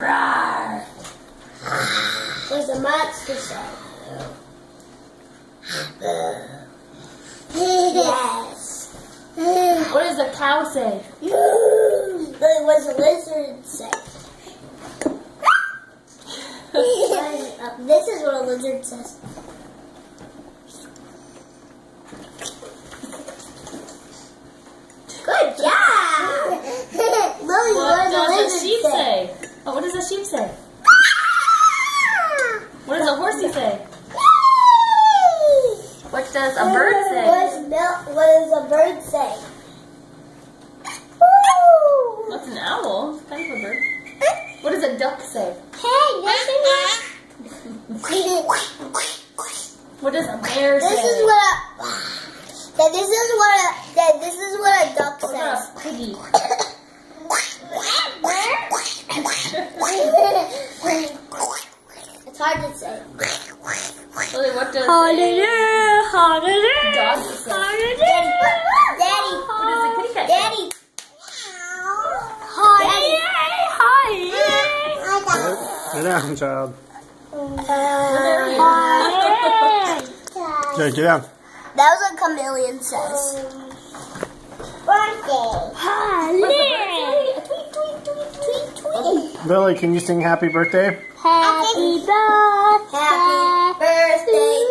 Rawr. There's a monster sound. Yes. What does a cow say? What does a lizard say? This is what a lizard says. Good job! Lily, What does does a sheep say? Oh, what does a sheep say? What does a horsey say? What does a bird say? What does a bird say? What's an owl? It's kind of a bird. What does a duck say? Hey, listen. What does a bear say? This is what a duck What says. about a piggy? It's hard to say. Lily, what does Holiday. a dog say? Daddy. What does a kitty cat say? Daddy. Sit down, child. Daddy. Okay, get down. That was what a chameleon says. Birthday. Lily, can you sing happy birthday? Happy birthday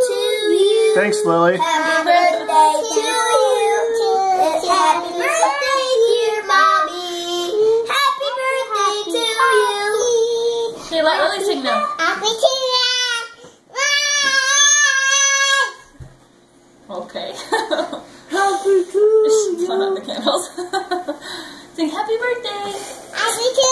to you. Thanks, Lily. Happy birthday to you. Happy birthday, dear mommy. Happy birthday to you. Okay, let Lily sing now. Happy to Okay. Happy to She's pulling out the candles. Sing happy birthday. Happy to